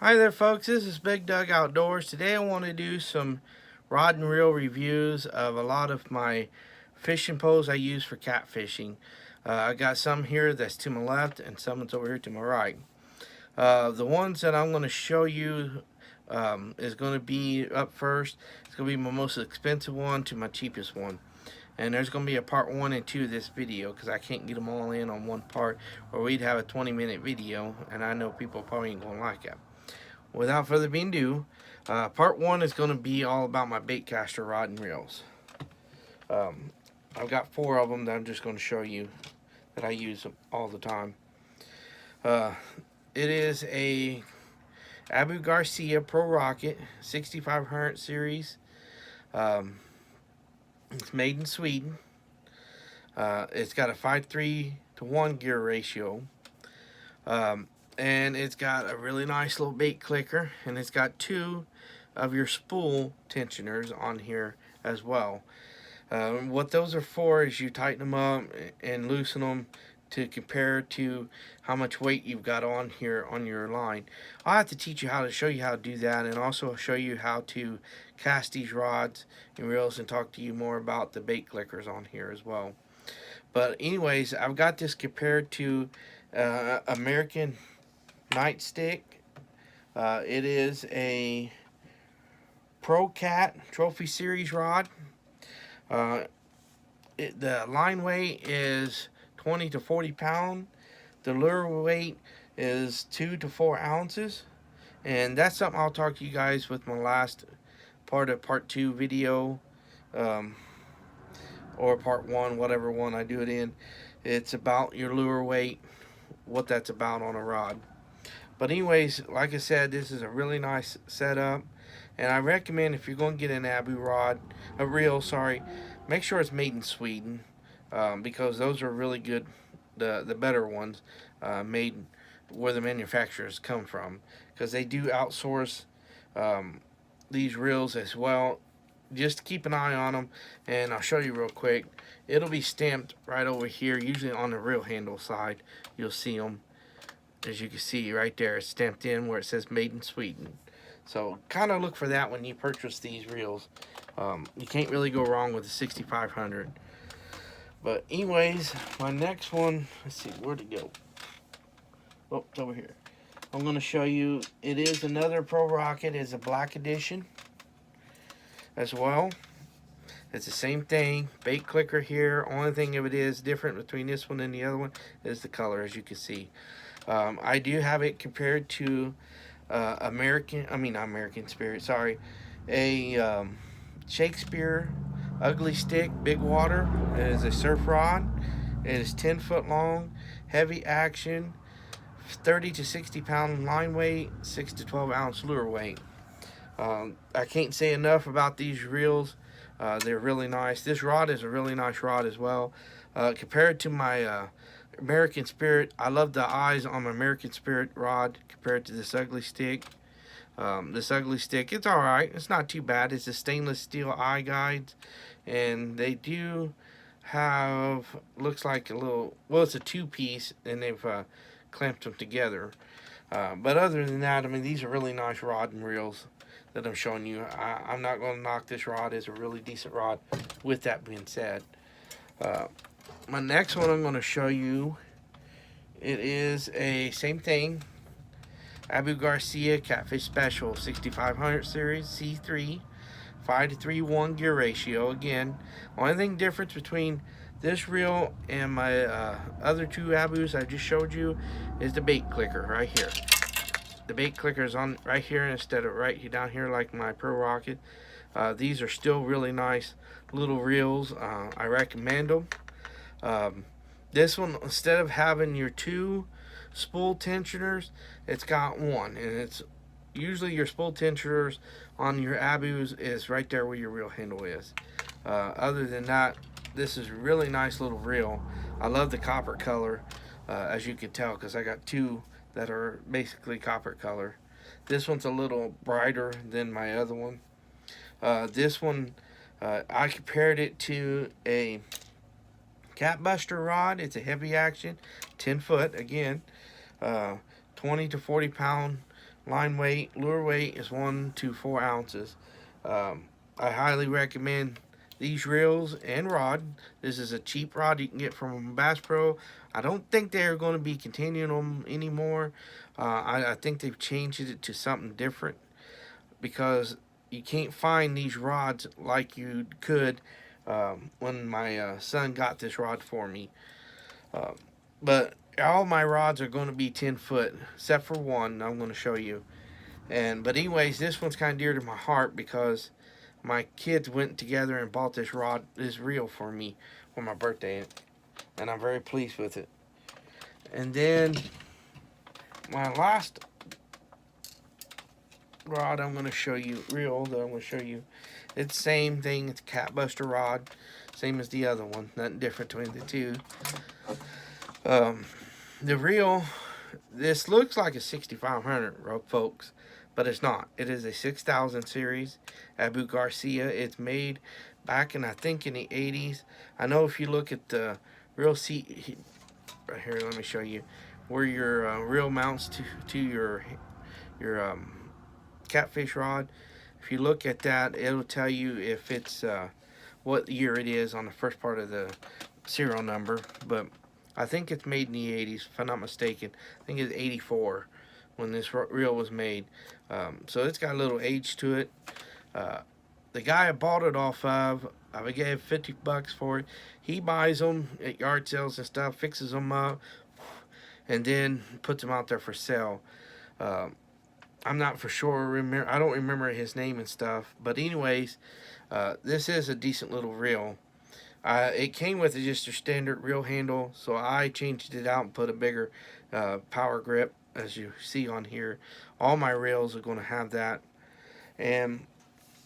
Hi there folks, this is Big Doug Outdoors. Today I want to do some rod and reel reviews of a lot of my fishing poles I use for catfishing. I got some here that's to my left and some that's over here to my right. The ones that I'm going to show you is going to be up first. It's going to be my most expensive one to my cheapest one. And there's going to be a part 1 and 2 of this video because I can't get them all in on one part, or we'd have a 20-minute video and I know people probably ain't going to like it. Without further ado, part 1 is going to be all about my bait caster rod and reels. I've got 4 of them that I'm just going to show you that I use all the time. It is a Abu Garcia Pro Rocket 6500 series. It's made in Sweden. It's got a 5:3:1 gear ratio. And it's got a really nice little bait clicker, and it's got 2 of your spool tensioners on here as well. What those are for is you tighten them up and loosen them to compare to how much weight you've got on here on your line. I'll have to teach you how to show you how to do that, and also show you how to cast these rods and reels and talk to you more about the bait clickers on here as well. But anyways, I've got this compared to American nightstick. It is a Pro Cat Trophy Series rod. The line weight is 20 to 40 pounds. The lure weight is 2 to 4 ounces. And that's something I'll talk to you guys with my last part of part 2 video, or part 1, whatever one I do it in. It's about your lure weight, what that's about on a rod. But anyways, like I said, this is a really nice setup, and I recommend if you're going to get an Abu reel, make sure it's made in Sweden, because those are really good, the better ones, made where the manufacturers come from, because they do outsource these reels as well. Just keep an eye on them, and I'll show you real quick. It'll be stamped right over here, usually on the reel handle side. You'll see them. As you can see right there, it's stamped in where it says made in Sweden. So kind of look for that when you purchase these reels. You can't really go wrong with the 6500. But anyways, my next one, let's see, where'd it go? Oh, it's over here. I'm going to show you, it is another Pro Rocket. It's a black edition as well. It's the same thing, bait clicker here. Only thing of it is different between this one and the other one is the color, as you can see. I do have it compared to American Spirit, sorry, a Shakespeare Ugly Stick Big Water. It is a surf rod. It is 10 foot long, heavy action, 30 to 60 pound line weight, 6 to 12 ounce lure weight. I can't say enough about these reels. They're really nice. This rod is a really nice rod as well. Compared to my American Spirit, I love the eyes on my American Spirit rod compared to this Ugly Stick. This Ugly Stick, it's alright. It's not too bad. It's a stainless steel eye guides, and they do have, looks like a little, well, it's a 2-piece, and they've clamped them together. But other than that, I mean, these are really nice rod and reels that I'm showing you. I'm not going to knock this rod. It's a really decent rod. With that being said, my next one I'm going to show you, it is a same thing, Abu Garcia Catfish Special 6500 series C3 5:3:1 gear ratio. Again, only thing difference between this reel and my other 2 Abus I just showed you is the bait clicker right here. The bait clicker is on right here instead of right down here like my Pro Rocket. These are still really nice little reels. I recommend them. This one, instead of having your 2 spool tensioners, it's got 1, and it's usually your spool tensioners on your Abus is right there where your reel handle is. Other than that, this is a really nice little reel. I love the copper color, as you can tell, because I got 2 that are basically copper color. This one's a little brighter than my other one. This one, I compared it to a Catbuster rod. It's a heavy action, 10 foot again, 20 to 40 pound Line weight, lure weight is 1 to 4 ounces. Um, I highly recommend these reels and rod. This is a cheap rod you can get from Bass Pro. I don't think they're going to be continuing them anymore. I think they've changed it to something different, because you can't find these rods like you could when my son got this rod for me. Uh, but all my rods are going to be 10 foot, except for one I'm going to show you. But anyways, this one's kind of dear to my heart because my kids went together and bought this reel for me for my birthday, and I'm very pleased with it. And then my last rod I'm going to show you, reel that I'm going to show you, it's the same thing. It's a cat buster rod, same as the other one. Nothing different between the two. The reel, this looks like a 6500, folks, but it's not. It is a 6000 series Abu Garcia. It's made back in, I think, in the 80s. I know if you look at the reel seat right here, let me show you where your reel mounts to your catfish rod. If you look at that, it'll tell you if it's what year it is on the first part of the serial number. But I think it's made in the 80s, if I'm not mistaken. I think it's 84 when this reel was made. So it's got a little age to it. The guy I bought it off of, I gave $50 for it. He buys them at yard sales and stuff, fixes them up, and then puts them out there for sale. I'm not for sure. I don't remember his name and stuff. But anyways, this is a decent little reel. It came with just a standard reel handle, so I changed it out and put a bigger power grip, as you see on here. All my reels are going to have that. And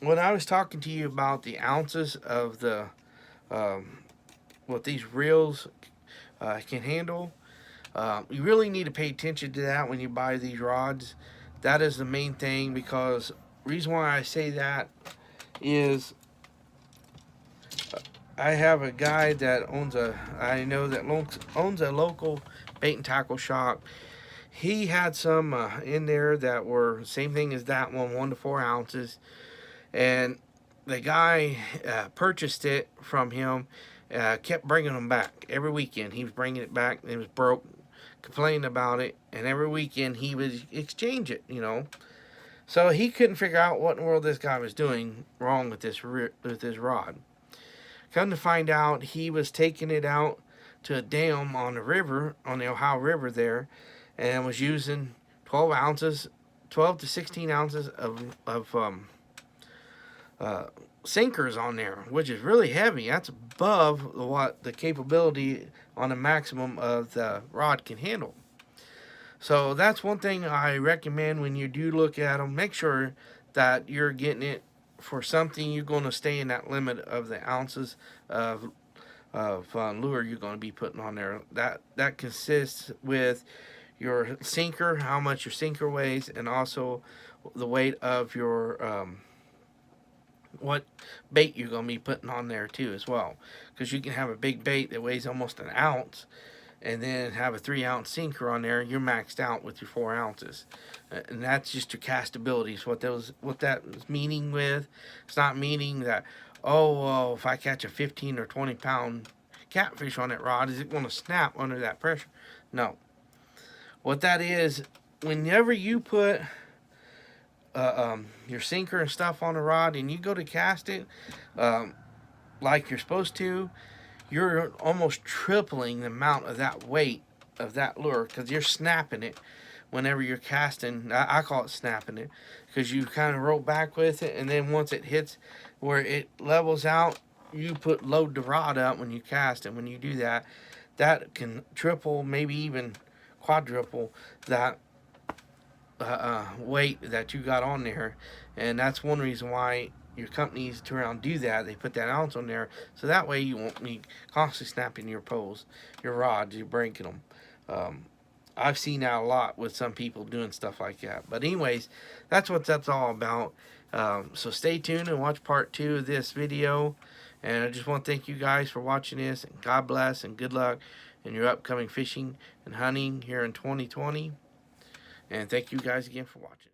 when I was talking to you about the ounces of the what these reels can handle, you really need to pay attention to that when you buy these rods. That is the main thing, because reason why I say that is I have a guy that owns a local bait and tackle shop. He had some in there that were same thing as that one, 1 to 4 ounces, and the guy purchased it from him. Kept bringing them back every weekend. He was bringing it back. It was broke, complaining about it, and every weekend he would exchange it. So he couldn't figure out what in the world this guy was doing wrong with this rod. Come to find out, he was taking it out to a dam on the river, on the Ohio River there, and was using 12 to 16 ounces of sinkers on there, which is really heavy. That's above what the capability on the maximum of the rod can handle. So that's one thing I recommend when you do look at them. Make sure that you're getting it for something you're going to stay in that limit of the ounces of lure you're going to be putting on there. That consists with your sinker, how much your sinker weighs, and also the weight of your what bait you're going to be putting on there too as well. Because you can have a big bait that weighs almost an ounce, and then have a 3-ounce sinker on there. You're maxed out with your 4 ounces, and that's just your castability. So what that is meaning with, it's not meaning that, oh, well, if I catch a 15 or 20 pound catfish on that rod, is it going to snap under that pressure? No. What that is, whenever you put your sinker and stuff on a rod and you go to cast it like you're supposed to, you're almost tripling the amount of that weight of that lure, because you're snapping it whenever you're casting. I call it snapping it, because you kind of roll back with it, and then once it hits where it levels out, you load the rod up when you cast. And when you do that, that can triple, maybe even quadruple that weight that you got on there. And that's one reason why your companies turn around and do that. They put that ounce on there, so that way you won't be constantly snapping your poles, your rods, you're breaking them. I've seen that a lot with some people doing stuff like that. But anyways, that's what that's all about. So stay tuned and watch part 2 of this video. And I just want to thank you guys for watching this. And God bless and good luck in your upcoming fishing and hunting here in 2020. And thank you guys again for watching.